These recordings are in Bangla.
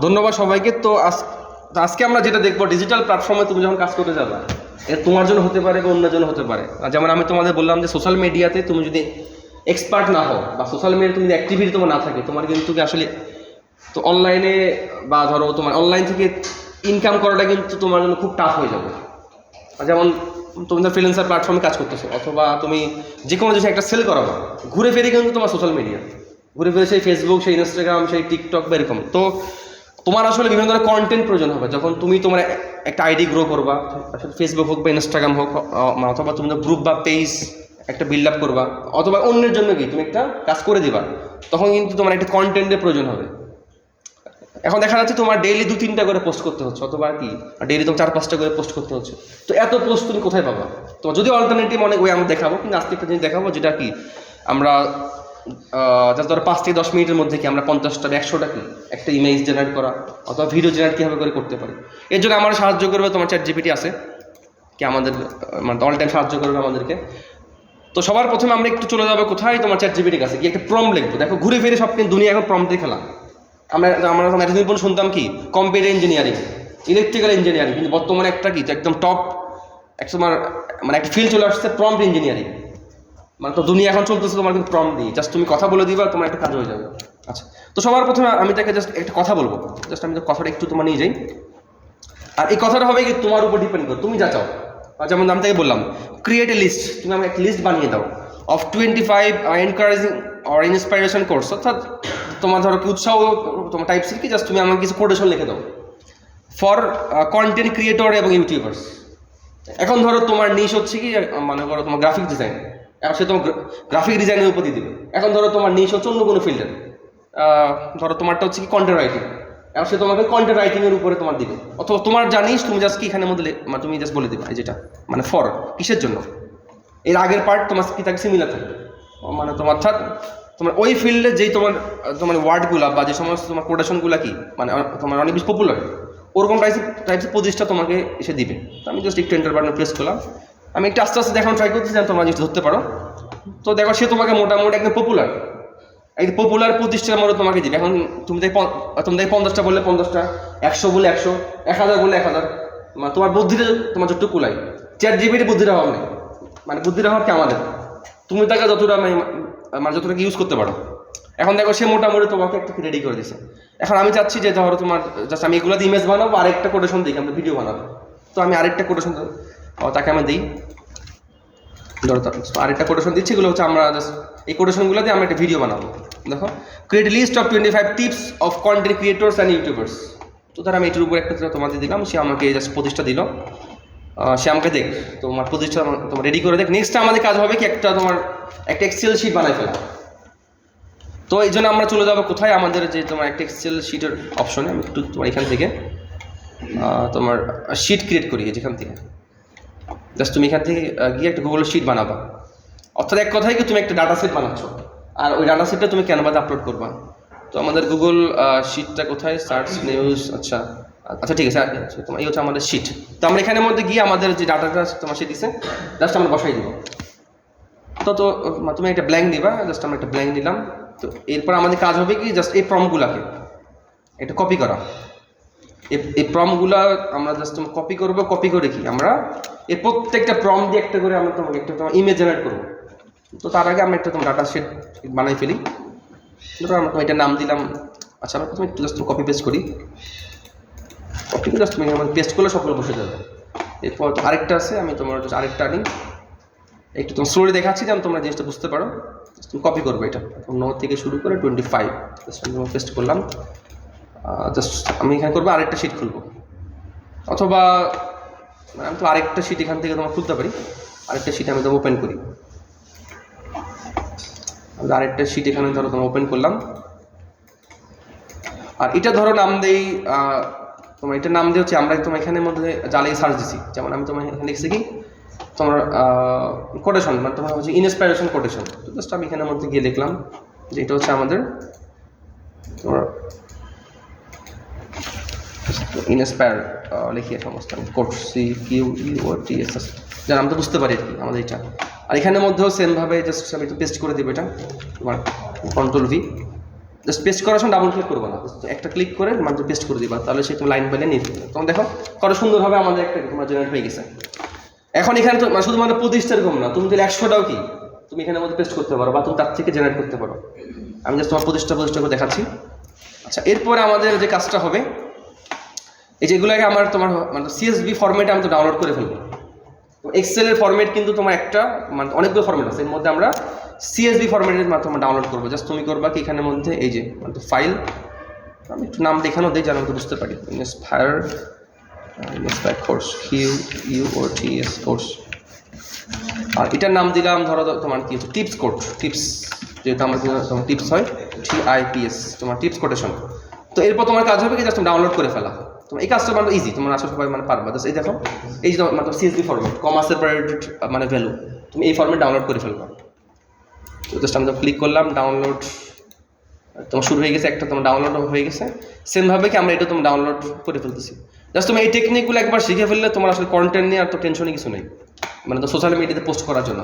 ধন্যবাদ সবাইকে। তো আজকে আমরা যেটা দেখবো, ডিজিটাল প্ল্যাটফর্মে তুমি যখন কাজ করতে যাবে, এটা তোমার জন্য হতে পারে বা অন্যের জন্য হতে পারে। যেমন আমি তোমাদের বললাম যে সোশ্যাল মিডিয়াতে তুমি যদি এক্সপার্ট না হও বা সোশ্যাল মিডিয়াতে তুমি অ্যাক্টিভিটি তোমার না থাকে, তোমার কিন্তু আসলে তো অনলাইনে বা ধরো তোমার অনলাইন থেকে ইনকাম করাটা কিন্তু তোমার জন্য খুব টাফ হয়ে যাবে। যেমন তুমি তো ফ্রিল্যান্সার প্ল্যাটফর্মে কাজ করতেছো, অথবা তুমি যে কোনো জিনিস একটা সেল করাবো, ঘুরে ফিরে কিন্তু তোমার সোশ্যাল মিডিয়া, ঘুরে ফিরে সেই ফেসবুক, সেই ইনস্টাগ্রাম, সেই টিকটক বা এরকম। তো তোমার আসলে বিভিন্ন ধরনের কন্টেন্ট প্রয়োজন হবে যখন তুমি তোমার একটা আইডি গ্রো করবা, আসলে ফেসবুক হোক বা ইনস্টাগ্রাম হোক, অথবা তুমি গ্রুপ বা পেজ একটা বিল্ড আপ করবা, অথবা অন্যের জন্য কি তুমি একটা কাজ করে দিবা, তখন কিন্তু তোমার একটা কন্টেন্টের প্রয়োজন হবে। এখন দেখা যাচ্ছে তোমার ডেইলি 2-3টা করে পোস্ট করতে হচ্ছে, অথবা কি ডেইলি তোমার 4-5টা করে পোস্ট করতে হচ্ছে। তো এত পোস্ট তুমি কোথায় পাবা? তো যদি অল্টারনেটিভ অনেক ওয়ে আমরা দেখাবো, কিন্তু আজকে একটা জিনিস দেখাবো যেটা কি আমরা জাস্ট ধরো 5 থেকে 10 মিনিটের মধ্যে কি আমরা 50টা 100টা কি একটা ইমেজ জেনারেট করা অথবা ভিডিও জেনারেট কীভাবে করে করতে পারি। এর জন্য আমার সাহায্য করবে তোমার ChatGPT আছে, কি আমাদের মানে অল টাইম সাহায্য করবে আমাদেরকে। তো সবার প্রথমে আমরা একটু চলে যাবো কোথায়, তোমার ChatGPT কাছে কি একটা প্রম্পট লিখবো। দেখো ঘুরে ফিরে সব কিন্তু দুনিয়া এখন প্রম্পটে খেলা। আমরা এতদিন পর্যন্ত শুনতাম কি কম্পিউটার ইঞ্জিনিয়ারিং, ইলেকট্রিক্যাল ইঞ্জিনিয়ারিং, কিন্তু বর্তমানে একটা কি একদম টপ তোমার মানে একটা ফিল্ড চলে আসছে প্রম্পট ইঞ্জিনিয়ারিং। মানে তো দুনিয়া এখন চলতেছে তোমার কিন্তু প্রম্পট দিয়ে, জাস্ট তুমি কথা বলে দিবা, তোমার একটা কাজ হয়ে যাবে। আচ্ছা, তো সবার প্রথমে আমি তাকে জাস্ট একটা কথা বলবো, জাস্ট আমি তো কথাটা একটু তোমার নিয়ে যাই। আর এই কথাটা হবে কি তোমার উপর ডিপেন্ড করে, তুমি যা চাও। যেমন আমি তাকে বললাম ক্রিয়েট এ লিস্ট, তুমি আমাকে একটা লিস্ট বানিয়ে দাও of 25 encouraging or inspiration course, অর্থাৎ তোমার ধরো কি উৎসাহ তোমার টাইপসের কি, জাস্ট তুমি আমাকে কিছু কোটেশন লিখে দাও ফর কন্টেন্ট ক্রিয়েটর এবং ইউটিউবার্স। এখন ধরো তোমার নিশ হচ্ছে কি, মানে ধরো তোমার গ্রাফিক ডিজাইন, এখন সে তোমার গ্রাফিক ডিজাইনের উপর দিয়ে দিবে। এখন ধরো তোমার নিশ হচ্ছে অন্য কোনো ফিল্ডের, ধরো তোমারটা হচ্ছে কি কন্টেন্ট রাইটিং, এখন সে তোমাকে কন্টেন্ট রাইটিংয়ের উপরে তোমার দিবে। অথবা তোমার জানিস তুমি জাস্ট কি এখানের মধ্যে মানে তুমি জাস্ট বলে দিবে যেটা মানে ফর কিসের জন্য, এর আগের পার্ট তোমার কি থাকে সিমিলার থাকবে, মানে তোমার অর্থাৎ তোমার ওই ফিল্ডে যেই তোমার তোমার ওয়ার্ডগুলো বা যে সমস্ত তোমার কোটেশনগুলো কি মানে তোমার অনেক বেশি পপুলার, ওরকম টাইপসের প্রতিষ্ঠা তোমাকে এসে দিবে। তো আমি জাস্ট একটু এন্টার বাটন প্রেস করলাম, আমি একটু আস্তে আস্তে দেখানো ট্রাই করতেছি যেন তোমরা জিনিসটা ধরতে পারো। তো দেখো সে তোমাকে মোটামুটি একদম পপুলার প্রতিষ্ঠার মধ্যে তোমাকে দিবে। এখন তুমি দেখি 50টা বললে 50টা, 100 বলে 100, 1000 বলে 1000, মানে তোমার বুদ্ধিটা তোমার যতটুকু কুলাই। ChatGPT বুদ্ধির অভাব নেই, মানে বুদ্ধির অভাব কি আমাদের, তুমি তাকে যতটা মানে যতটা ইউজ করতে পারো। এখন দেখো সে মোটামুটি তোমাকে একটা রেডি করে দিছে। এখন আমি চাচ্ছি যে ধরো তোমার জাস্ট আমি এগুলো ইমেজ বানাবো, আরেকটা কোটেশন দিই, আমরা ভিডিও বানাবো। তো আমি আরেকটা কোটেশন তাকে আমি দিই, ধরো আরেকটা কোটেশন দিচ্ছি, এগুলো হচ্ছে আমরা জাস্ট এই কোটেশনগুলো দিয়ে আমরা একটা ভিডিও বানাবো। দেখো create list of 25 tips of content creators and YouTubers. তো ধর আমি এটার উপর একটা তোমাদের দিলাম, সে আমাকে জাস্ট প্রতিষ্ঠা দিল, সে আমাকে দেখ তোমার প্রতিষ্ঠা তোমার রেডি করে দেখ। নেক্সট আমাদের কাজ হবে কি একটা তোমার একটা এক্সেল শিট বানাই ফেলা। তো এই জন্য আমরা চলে যাবো কোথায়, আমাদের যে তোমার একটা এক্সেল শিটের অপশনে। আমি একটু তোমার এখান থেকে তোমার শিট ক্রিয়েট করি, যেখান থেকে জাস্ট তুমি এখান থেকে গিয়ে একটা গুগল শিট বানাবা। অর্থাৎ এক কথায় কি তুমি একটা ডাটা সেট বানাচ্ছ, আর ওই ডাটা সেটটা তুমি ক্যানভাতে আপলোড করবা। তো আমাদের গুগল শিটটা কোথায়, সার্চ নিউজ, আচ্ছা ঠিক আছে, তোমার এই হচ্ছে আমাদের শিট। তো আমরা এখানের মধ্যে গিয়ে আমাদের যে ডাটাটা তোমার সে দিছে জাস্ট আমরা বসাই দিব। তো তুমি একটা ব্ল্যাঙ্ক দিবা, জাস্ট আমরা একটা ব্ল্যাঙ্ক দিলাম। তো এরপর আমাদের কাজ হবে কি জাস্ট এই প্রম্পটগুলোকে এটা কপি করা। এই প্রম্পটগুলো আমরা জাস্ট কপি করবো, কপি করে কি আমরা এই প্রত্যেকটা প্রম্পট দিয়ে একটা করে আমরা তোমাকে একটা তোমার ইমেজ জেনারেট করবো। তো তার আগে আমরা একটা তোমার ডাটা সেট বানাই ফেলি। ধরো আমরা এটার নাম দিলাম, আচ্ছা আমরা প্রথমে একটু জাস্ট কপি পেস্ট করি, কপি জাস্ট তুমি আমাদের পেস্ট করলে সবগুলো বসে যাবে। এরপর আরেকটা আছে, আমি তোমার আরেকটা আনি, একটু তোমার স্টোরি দেখাচ্ছি যেন তোমরা জিনিসটা বুঝতে পারো। তুমি কপি করবে এটা 9 থেকে শুরু করে 25 জাস্ট আমি পেস্ট করলাম। জাস্ট আমি এখানে করবো আরেকটা শিট খুলবো, অথবা আমি তো আরেকটা শিট এখান থেকে তোমার খুলতে পারি। আরেকটা শিট আমি তো ওপেন করি, আরেকটা শিট এখানে ধরো তোমার ওপেন করলাম। আর এটা ধরো নাম দেই তোমার, এটার নাম দিয়ে হচ্ছে আমরা তোমার এখানের মধ্যে জ্বালিয়ে সার্চ দিচ্ছি। যেমন আমি তোমার এখানে লিখছি কি তোমার কোটেশন, মানে তোমার হচ্ছে ইনস্পাইরেশন কোটেশন। তো জাস্ট আমি এখানের মধ্যে গিয়ে লিখলাম যে এটা হচ্ছে আমাদের তোমার ইনস্পায়ার লিখিয়ে সমস্ত কোড CQEOTSS, যারা আমরা তো বুঝতে পারি আর কি আমাদের এটা। আর এখানের মধ্যেও সেমভাবে জাস্ট আমি একটু পেস্ট করে দেবো এটা তোমার Ctrl V। জাস্ট পেস্ট করার সময় ডাবল ক্লিক করবো না, একটা ক্লিক করে মাত্র পেস্ট করে দিবা, তাহলে সে তুমি লাইন বাই লাইন নিয়ে ফেলবে। তখন দেখো কত সুন্দরভাবে আমাদের একটা তোমার জেনারেট হয়ে গেছে। এখন এখানে তো শুধুমাত্র 25টা এরকম না, তুমি যদি 100টাও কি তুমি এখানের মধ্যে পেস্ট করতে পারো বা তুমি তার থেকে জেনারেট করতে পারো। আমি জাস্ট তোমার 25টা করে দেখাচ্ছি। আচ্ছা, এরপরে আমাদের যে কাজটা হবে, এই যেগুলোকে আমার তোমার মানে CSV ফরম্যাটে আমি তো ডাউনলোড করে ফেলবো। এক্সেলের ফরম্যাট কিন্তু তোমার একটা মানে অনেকগুলো ফরম্যাট আছে, এর মধ্যে আমরা CSV ফরম্যাটের মাধ্যমে ডাউনলোড করবো। জাস্ট তুমি করবা কি এখানের মধ্যে এই যে মানে ফাইল, আমি একটু নাম দেখানো দিই যেন আমি বুঝতে পারি। ইন্সপায়ার কোর্স, QUOTS কোর্স, আর এটার নাম দিলাম ধরো তোমার কি হচ্ছে টিপস কোড, টিপস, যেহেতু আমার তোমার টিপস হয় TIPS, তোমার টিপস কোটেশন। তো এরপর তোমার কাজ হবে কি জাস্ট ডাউনলোড করে ফেলা। তোমার এই কাজটা মানে ইজি, তোমার আসলে সবাই মানে পারবা। জাস্ট এই দেখো এই যে মানে CSV ফরম্যাট, কমা সেপারেটেড মানে ভ্যালু, তুমি এই ফরম্যাট ডাউনলোড করে ফেলবা। তো জাস্ট আমি তো ক্লিক করলাম, ডাউনলোড তোমার শুরু হয়ে গেছে, একটা তোমার ডাউনলোড হয়ে গেছে। সেমভাবে কি আমরা এটা তোমার ডাউনলোড করে ফেলতেছি। জাস্ট তুমি এই টেকনিকগুলো একবার শিখে ফেললে তোমার আসলে কন্টেন্ট নিয়ে আর তো টেনশনই কিছু নেই, মানে তো সোশ্যাল মিডিয়াতে পোস্ট করার জন্য।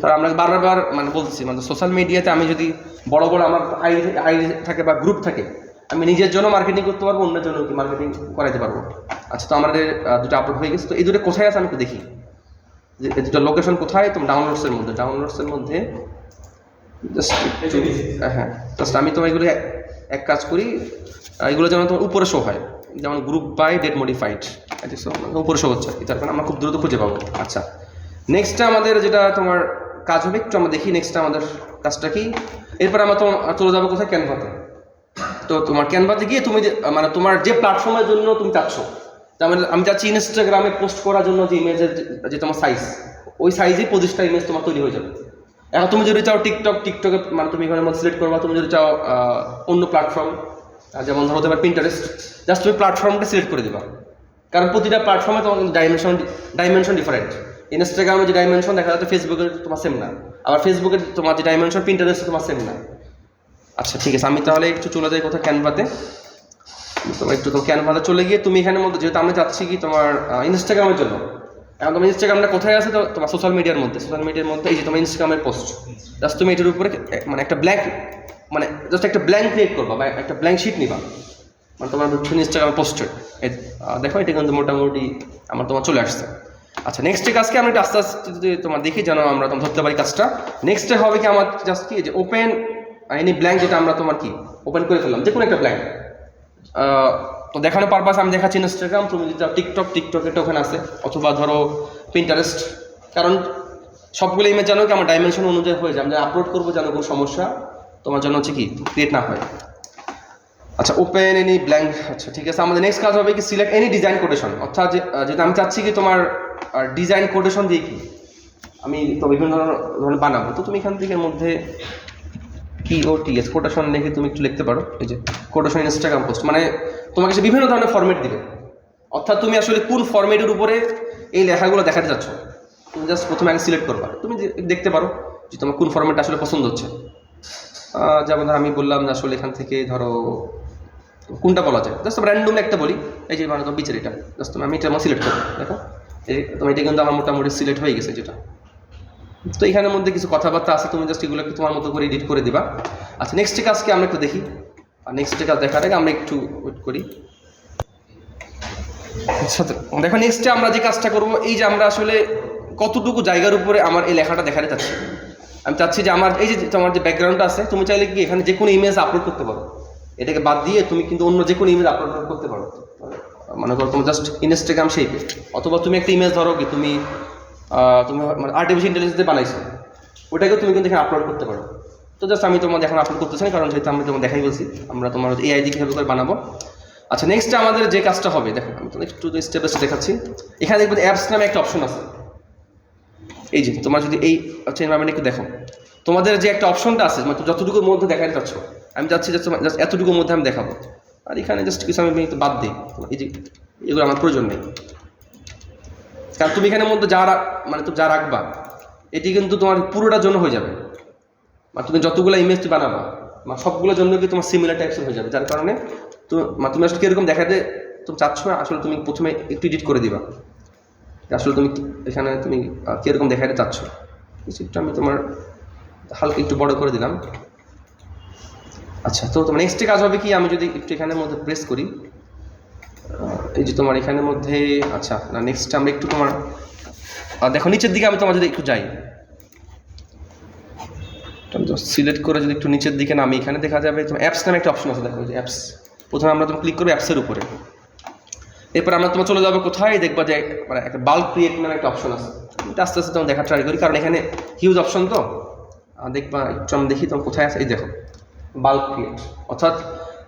কারণ আমরা বারবার মানে বলতেছি মানে সোশ্যাল মিডিয়াতে আমি যদি বড় আমার আইডি থাকে বা গ্রুপ থাকে, আমি নিজের জন্য মার্কেটিং করতে পারবো, অন্যের জন্য কি মার্কেটিং করাইতে পারবো। আচ্ছা, তো আমাদের দুটো আপলোড হয়ে গেছে। তো এই দুটো কোথায় আছে আমি একটু দেখি যে এই দুটো লোকেশন কোথায়। তো ডাউনলোডসের মধ্যে জাস্ট হ্যাঁ, জাস্ট আমি তো এগুলো এক কাজ করি, এগুলো যেন তোমার উপরে শো হয়, যেমন গ্রুপ বাই ডেট মডিফাইড, উপরে শো হচ্ছে, তার কারণে আমরা খুব দ্রুত খুঁজে পাবো। আচ্ছা, নেক্সটটা আমাদের যেটা তোমার কাজ হবে, একটু আমরা দেখি নেক্সটটা আমাদের কাজটা কি। এরপর আমরা তো চলে যাবো কোথায়, ক্যানভাতে। তো তোমার ক্যানভাতে গিয়ে তুমি মানে তোমার যে প্ল্যাটফর্মের জন্য তুমি চাচ্ছ, যেমন আমি চাচ্ছি ইনস্টাগ্রামে পোস্ট করার জন্য যে ইমেজের যে তোমার সাইজ, ওই সাইজেই 25টা ইমেজ তোমার তৈরি হয়ে যাবে। এখন তুমি যদি চাও টিকটকে মানে তুমি এখানে মধ্যে সিলেক্ট করবা। তুমি যদি চাও অন্য প্ল্যাটফর্ম, যেমন ধরো তোমার পিন্টারেস্ট, জাস্ট তুমি প্ল্যাটফর্মটা সিলেক্ট করে দিবা। কারণ প্রতিটা প্ল্যাটফর্মে তোমার ডাইমেনশন ডিফারেন্ট। ইনস্টাগ্রামে যে ডাইমেনশন দেখা যাচ্ছে ফেসবুকের তোমার সেম না, আবার ফেসবুকের তোমার যে ডাইমেনশন পিন্টারেস্টে তোমার সেম না। আচ্ছা, ঠিক আছে, আমি তাহলে একটু চলে যাই কোথায়, ক্যানভাতে। তোমার একটু তো ক্যানভাতে চলে গিয়ে তুমি এখানের মধ্যে, যেহেতু আমরা চাচ্ছি কি তোমার ইনস্টাগ্রামের জন্য, এখন তোমার ইনস্টাগ্রামটা কোথায় আছে, তো তোমার সোশ্যাল মিডিয়ার মধ্যে এই যে তোমার ইনস্টাগ্রামের পোস্ট। জাস্ট তুমি এটার উপরে মানে একটা ব্ল্যাঙ্ক মানে জাস্ট একটা ব্ল্যাঙ্ক ক্রিয়েট করবা বা একটা ব্ল্যাঙ্ক শিট নিবা, মানে তোমার ইনস্টাগ্রাম পোস্টের। দেখো এটা কিন্তু মোটামুটি আমার তোমার চলে আসছে। আচ্ছা, নেক্সট কাজকে আমরা একটু আস্তে আস্তে যদি তোমার দেখি যেন আমরা তোমার ধরতে পারি কাজটা। নেক্সটে হবে কি আমার জাস্ট কি যে ওপেন এনি ব্ল্যাঙ্ক, যেটা আমরা তোমার কি ওপেন করে ফেললাম যে কোনো একটা ব্ল্যাঙ্ক। তো দেখানোর পারপাস আমি দেখাচ্ছি ইনস্টাগ্রাম, তুমি যদি যাও টিকটকেরটা ওখানে আছে, অথবা ধরো পিন্টারেস্ট। কারণ সবগুলো ইমেজ জানো কি আমার ডাইমেনশন অনুযায়ী হয়ে যায়, আমি আপলোড করবো যেন কোনো সমস্যা তোমার জন্য হচ্ছে কি ক্রিয়েট না হয়। আচ্ছা, ওপেন এনি ব্ল্যাঙ্ক। আচ্ছা, ঠিক আছে, আমাদের নেক্সট কাজ হবে কি সিলেক্ট এনি ডিজাইন কোটেশন, অর্থাৎ যেটা আমি চাচ্ছি কি তোমার ডিজাইন কোটেশন দিয়ে কি আমি তো বিভিন্ন ধরনের বানাবো। তো তুমি এখান থেকে মধ্যে QOTS কোটেশন লিখে তুমি একটু লিখতে পারো। এই যে কোটেশন ইনস্টাগ্রাম পোস্ট, মানে তোমাকে সে বিভিন্ন ধরনের ফরম্যাট দিবে, অর্থাৎ তুমি আসলে কোন ফরম্যাটের উপরে এই লেখাগুলো দেখাতে যাচ্ছ। তুমি জাস্ট প্রথমে আগে সিলেক্ট করবা, তুমি দেখতে পারো যে তোমার কোন ফরম্যাটটা আসলে পছন্দ হচ্ছে। যেমন ধর আমি বললাম যে আসলে এখান থেকে ধরো কোনটা বলা যায়, জাস্ট র্যান্ডম একটা বলি, এই যে মানে তোমার বিচের এটা, জাস্ট আমি এটা আমার সিলেক্ট করবো। দেখো তোমার এটা কিন্তু আমার মোটামুটি সিলেক্ট হয়ে গেছে যেটা। তো এখানের মধ্যে কিছু কথাবার্তা আছে, তুমি জাস্ট এগুলো একটু তোমার মতো করে এডিট করে দিবা। আচ্ছা, নেক্সট কাজকে আমরা একটু দেখি, আর নেক্সট কাজ দেখার আগে আমরা একটু ওয়েট করি। দেখো নেক্সটে আমরা যে কাজটা করবো, এই যে আমরা আসলে কতটুকু জায়গার উপরে আমার এই লেখাটা দেখাতে চাচ্ছি। আমি চাচ্ছি যে আমার এই যে তোমার যে ব্যাকগ্রাউন্ডটা আছে, তুমি চাইলে কি এখানে যে কোনো ইমেজ আপলোড করতে পারো, এটাকে বাদ দিয়ে তুমি কিন্তু অন্য যে কোনো ইমেজ আপলোড করতে পারো। মনে করো তুমি জাস্ট ইনস্টাগ্রাম শেপে, অথবা তুমি একটা ইমেজ ধরো কি তুমি মানে আর্টিফিশিয়াল ইন্টেলিজেন্স দিয়ে বানাইছো, ওটাকেও তুমি কিন্তু এখানে আপলোড করতে পারো। তো জাস্ট আমি তোমার এখন আপলোড করতেছি না, কারণ যেহেতু আমি তোমার দেখাই বলছি আমরা তোমার AI দিয়ে কীভাবে করে বানাবো। আচ্ছা, নেক্সট আমাদের যে কাজটা হবে, দেখো আমি তো একটু স্টেপ বাই স্টেপ দেখাচ্ছি। এখানে দেখবেন অ্যাপস নামে একটা অপশন আছে। এই যে তোমার যদি এই এনভায়রনমেন্ট একটু দেখো, তোমাদের যে একটা অপশনটা আছে মানে যতটুকুর মধ্যে দেখাতে চাচ্ছ, আমি চাচ্ছি জাস্ট এতটুকুর মধ্যে আমি দেখাবো। আর এখানে জাস্ট কিছু আমি একটু বাদ দিই, এই যে এগুলো আমার প্রয়োজন নেই। কারণ তুমি এখানের মধ্যে মানে তুমি যা রাখবা এটি কিন্তু তোমার পুরোটার জন্য হয়ে যাবে, বা তুমি যতগুলো ইমেজ বানাবা বা সবগুলোর জন্য কি তোমার সিমিলার টাইপসের হয়ে যাবে। যার কারণে তুমি আসলে কীরকম দেখাতে তুমি চাচ্ছ, আসলে তুমি প্রথমে একটু এডিট করে দিবা আসলে তুমি এখানে তুমি কীরকম দেখাতে চাচ্ছ। একটু আমি তোমার হালকা একটু বড় করে দিলাম। আচ্ছা, তো তোমার নেক্সট কাজ হবে কি, আমি যদি একটু এখানের মধ্যে প্রেস করি, এই যে তোমার এখানের মধ্যে, আচ্ছা না নেক্সট আমরা একটু তোমার দেখো নিচের দিকে আমি তোমার যদি একটু যাই, সিলেক্ট করে যদি একটু নিচের দিকে নামি, এখানে দেখা যাবে তোমার অ্যাপস নামে একটা অপশন আছে, দেখো যে অ্যাপস। প্রথমে আমরা তোমার ক্লিক করবো অ্যাপসের উপরে, এরপর আমরা তোমার চলে যাবো কোথায়, দেখবা যে মানে একটা বাল্ক ক্রিয়েট নামে একটা অপশন আছে। এটা আস্তে আস্তে তোমার দেখা ট্রাই করি, কারণ এখানে হিউজ অপশন তো। দেখবা একটু আমি দেখি তোমার কোথায় আছে, এই দেখো বাল্ক ক্রিয়েট। অর্থাৎ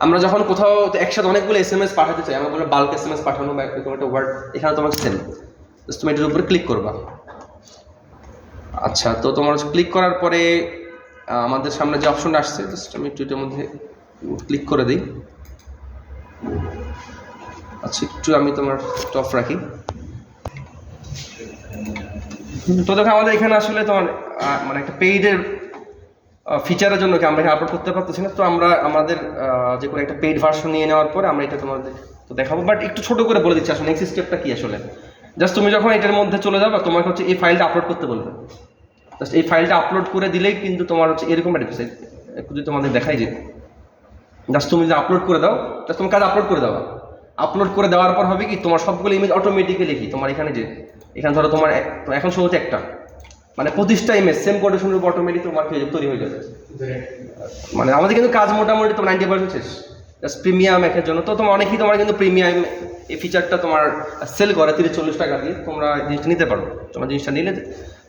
আমরা যখন কোথাও একসাথে অনেকগুলো SMS পাঠাতে চাই, আমরা বলে বাল্ক SMS পাঠানো বা এরকম একটা ওয়ার্ড, এখানে তোমার সেম জাস্ট তুমি এটার উপরে ক্লিক করবা। আচ্ছা, তো তোমার ক্লিক করার পরে আমাদের সামনে যে অপশনটা আসছে, জাস্ট আমি একটু এটার মধ্যে ক্লিক করে দিই। আচ্ছা, একটু আমি তোমার অফ রাখি। তো দেখো আমাদের এখানে আসলে তোমার মানে একটা পেইডের ফিচারের জন্য কি আমরা এখানে আপলোড করতে পারতেছি না। তো আমরা আমাদের যে কোনো একটা পেইড ভার্সন নিয়ে নেওয়ার পরে আমরা এটা তোমাদের তো দেখাবো, বাট একটু ছোটো করে বলে দিচ্ছি আসলে নেক্সট স্টেপটা কি। আসলে জাস্ট তুমি যখন এটার মধ্যে চলে যাবে, তোমাকে হচ্ছে এই ফাইলটা আপলোড করতে বলবে। জাস্ট এই ফাইলটা আপলোড করে দিলেই কিন্তু তোমার হচ্ছে এরকম একটা ওয়েবসাইট, একটু যদি তোমাদের দেখাই যে জাস্ট তুমি যদি আপলোড করে দাও, জাস্ট তোমার কাজ আপলোড করে দেওয়া। আপলোড করে দেওয়ার পর হবে কি, তোমার সবগুলো ইমেজ অটোমেটিক্যালি কি তোমার এখানে যে এখানে ধরো তোমার এখন শুরু হচ্ছে একটা, মানে 25টা ইমেজ সেম কোটেশনের উপর অটোমেটিক তোমার তৈরি হয়ে যাবে। মানে আমাদের কিন্তু কাজ মোটামুটি তোমার 90% শেষ, জাস্ট প্রিমিয়াম একের জন্য। তো তোমার অনেকেই তোমার কিন্তু প্রিমিয়াম এই ফিচারটা তোমার সেল করে 30-40 টাকা দিয়ে, তোমরা জিনিসটা নিতে পারো। তোমার জিনিসটা নিলে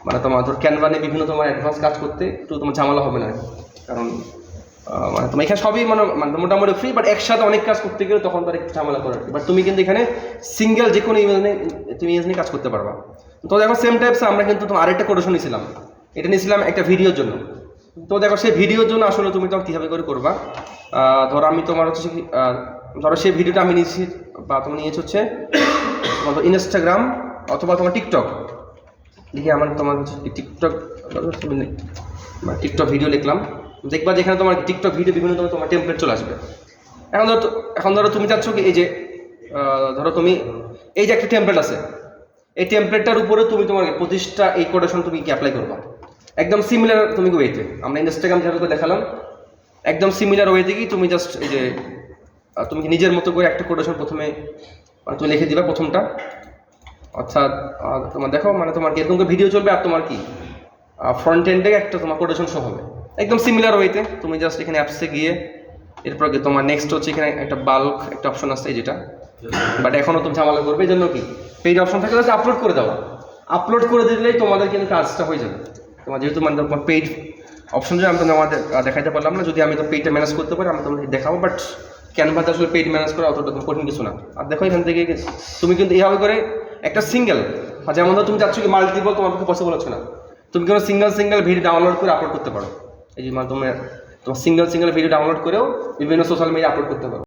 মানে তোমার ধর ক্যানভা নিয়ে বিভিন্ন তোমার অ্যাডভান্স কাজ করতে একটু তোমার ঝামেলা হবে না, কারণ মানে তোমার এখানে সবই মানে মোটামুটি ফ্রি, বাট একসাথে অনেক কাজ করতে গেলে তখন তার একটু ঝামেলা করে। বাট তুমি কিন্তু এখানে সিঙ্গেল যে কোনো ইমেজ নিয়ে তুমি ইমেজ নিয়ে কাজ করতে পারবা। তো দেখো সেম টাইপস আমরা কিন্তু তোমার আরেকটা কোটেশন নিয়েছিলাম, এটা নিয়েছিলাম একটা ভিডিওর জন্য। তো দেখো সেই ভিডিওর জন্য আসলে তুমি তখন কীভাবে করে করবা, ধরো আমি তোমার হচ্ছে ধরো সেই ভিডিওটা আমি নিয়েছি বা তুমি নিয়েছি হচ্ছে ইনস্টাগ্রাম অথবা তোমার টিকটক। দেখি আমার তোমার হচ্ছে টিকটক ভিডিও লিখলাম, দেখবা যেখানে তোমার টিকটক ভিডিও বিভিন্ন তোমার টেমপ্লেট চলে আসবে। এখন ধরো তুমি চাচ্ছ কি, এই যে ধরো তুমি এই যে একটা টেমপ্লেট আছে, এই টেমপ্লেটটার উপরে তুমি তোমার 25টা এই কোটেশন তুমি কি অ্যাপ্লাই করবা, একদম সিমিলার তুমি ওয়েতে। আমরা ইনস্টাগ্রাম যেভাবে দেখালাম একদম সিমিলার ওয়েতে কি তুমি জাস্ট এই যে তুমি নিজের মতো করে একটা কোটেশন প্রথমে তুমি লিখে দিবা প্রথমটা। অর্থাৎ তোমার দেখো মানে তোমার কি এরকম করে ভিডিও চলবে, আর তোমার কি ফ্রন্ট এন্ডে একটা তোমার কোটেশন শো হবে একদম সিমিলার ওয়েতে। তুমি জাস্ট এখানে অ্যাপসে গিয়ে এরপর কি তোমার নেক্সট হচ্ছে এখানে একটা বাল্ক একটা অপশন আছে যেটা, বাট এখনও তুমি ঝামেলা করবে। এই জন্য কি পেইড অপশন থাকে, জাস্ট আপলোড করে দেওয়া। আপলোড করে দিলেই তোমাদের কিন্তু কাজটা হয়ে যাবে। তোমার যেহেতু মানে তোমার পেইড অপশন যদি আমি তোমাদের দেখাতে পারলাম না, যদি আমি তো পেইডটা ম্যানেজ করতে পারি আমি তোমাদের দেখাবো, বাট ক্যানভাতে আসলে পেইড ম্যানেজ করা অতটা তোমার কঠিন কিছু না। আর দেখো এখান থেকে তুমি কিন্তু এইভাবে করে একটা সিঙ্গেল, যেমন ধরো তুমি চাচ্ছ কি মাল্টিপল, তোমার পক্ষে পসিবল হচ্ছে না, তুমি কোনো সিঙ্গেল ভিডিও ডাউনলোড করে আপলোড করতে পারো। এই যে তোমার সিঙ্গেল ভিডিও ডাউনলোড করেও বিভিন্ন সোশ্যাল মিডিয়া আপলোড করতে পারো।